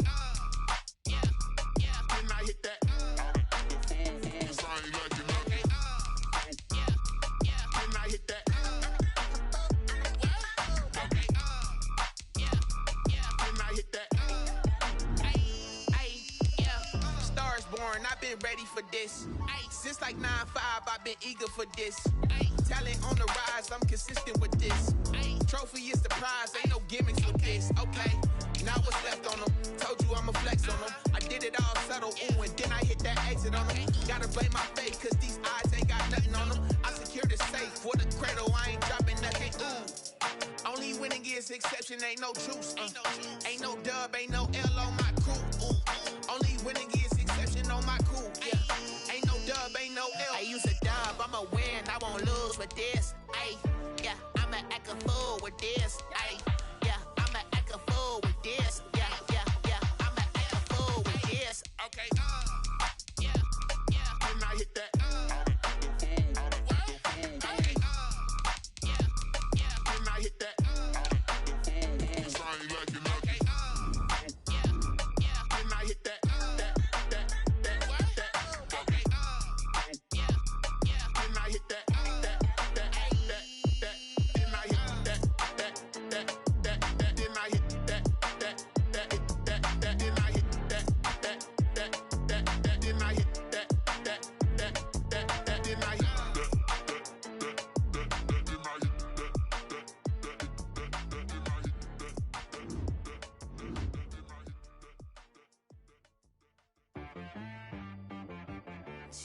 yeah, when I hit that. Cause I ain't like it. Okay, yeah, when I hit that. Okay, yeah, when I hit that. Yeah, stars born, I've been ready for this. Since like 9-5, I've been eager for this. Talent on the rise, I'm consistent with this. Trophy is the prize, ain't no gimmicks with this. Okay, now what's left on them? Told you I'ma flex on them. I did it all subtle, ooh, and then I hit that exit on them. Gotta blame my fate, cause these eyes ain't got nothing on them. I secure the safe for the cradle, I ain't dropping nothing, ooh. Only winning is exception, ain't no truce. Ain't no dub, ain't no L on my crew. Only winning is exception on my crew. Yeah, ain't no dub, ain't no L. I use a dub, I'ma win, I won't lose with this. Yeah, I'ma act a fool with this. Yeah, I'ma act a fool with this. Yeah, I'ma act a fool with this. Okay, yeah, when I hit that. Okay, yeah, when I hit that. Cause I ain't like it. Okay, yeah, when I hit that. Okay, yeah, when I hit that.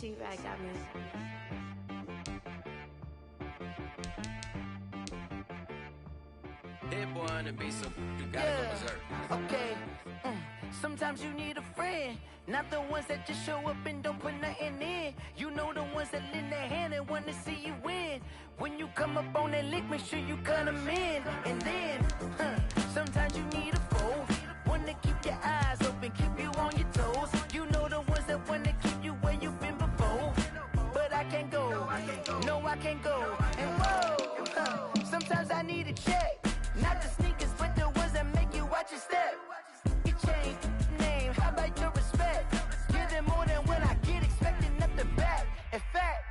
Ps5Ml got me. Hit boy on the beat, so you gotta go berserk. Okay. Sometimes you need a friend, not the ones that just show up and don't put nothing in. You know the ones that lend their hand and want to see you win. When you come up on that lick, make sure you cut them in. And then, sometimes you need a foe, one to keep your eyes open, keep you on your toes. You know the ones that want to keep you where you've been before. I can't go. And whoa, sometimes I need a check. Not the sneakers, but the ones that make you watch your step. You change name, how about your respect? Give them more than when I get expecting up the back. In fact,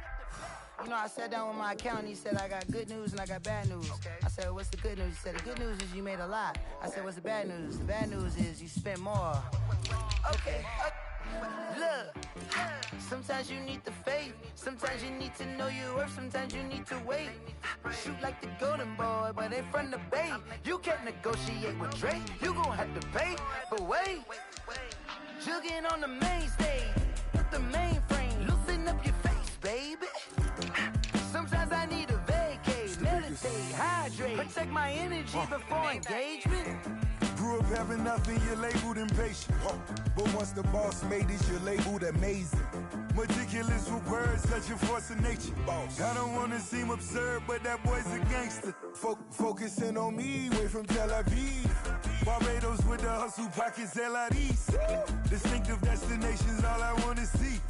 you know, I sat down with my accountant. He said, I got good news and I got bad news. I said, what's the good news? He said, the good news is you made a lot. I said, what's the bad news? The bad news is you spent more. Okay. Look, sometimes you need the faith. Sometimes you need to know your worth. Sometimes you need to wait. Shoot like the golden boy, but ain't from the bay. You can't negotiate with Drake. You gon' have to pay. But wait, jugging on the main stage. Put the mainframe, loosen up your face, baby. Sometimes I need a vacate, meditate, hydrate, protect my energy before engagement. Grew up having nothing, you're labeled impatient. But once the boss made it, you're labeled amazing. Meticulous with words, such a force of nature. I don't wanna seem absurd, but that boy's a gangster. Focusing on me, way from Tel Aviv. Barbados with the hustle pockets, LIDs. Distinctive destinations, all I wanna see.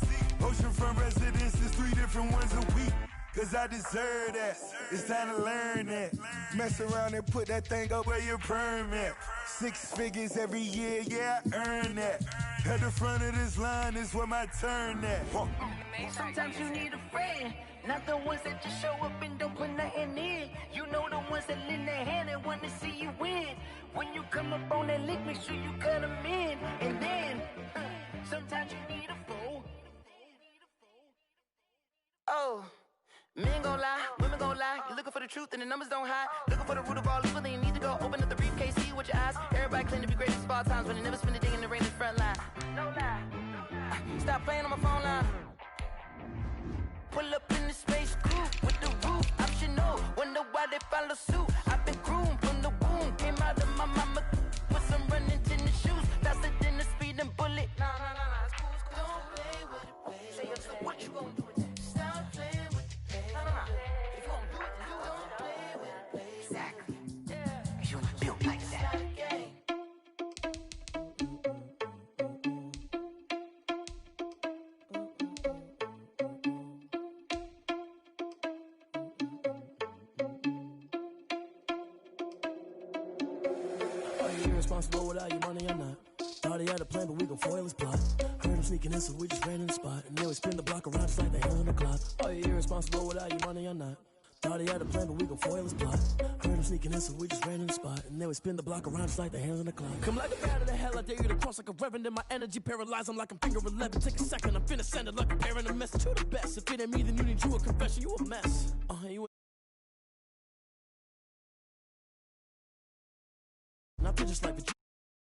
Oceanfront residences, 3 different ones a week. Cause I deserve that, it's time to learn that. Mess around and put that thing up where your permit. 6 figures every year, yeah, I earn that. At the front of this line is where my turn at. Sometimes you need a friend, not the ones that just show up and don't put nothing in. You know the ones that lend their hand and want to see you win. When you come up on that lick, make sure you cut them in. And then, sometimes you need a fool. Oh. Men gon' lie, women gon' lie. You're looking for the truth and the numbers don't hide. Looking for the root of all evil, then you need to go open up the briefcase, see with your eyes. Everybody claim to be greatest of all times, but they never spend a day in the rain in the front line. No lie. Stop playing on my phone line. Pull up in the space coupe with the roof optional. Wonder why they follow suit. I've been groomed from the womb. Came out of my mama with some running tennis shoes. Faster than the speeding bullet. Nah, it's cool, it's cool. Don't play with it, baby. Say yo, so what you gon' do with it? Stop playing with it. If you gon' do it, then you don't play with it, baby. Exactly. Yeah. You built like that. Are you irresponsible without your money or not? Thought he had a plan, but we gon' foil his plot. Heard him sneaking in, so we just ran in the spot. And then we spin the block around just like the hell on the clock. Are you irresponsible without your money or not? Thought he had a plan, but we gon' foil his plot. Heard him sneaking in, so we just ran in the spot. And then we spin the block around just like the hands on the clock. Come like a bat of the hell, I dare you to cross like a reverend. And my energy paralyzed, I'm like I'm finger 11. Take a second, I'm finna send it like a parent a message. You the best, if it ain't me, then you need you a confession. You a mess. You not just like the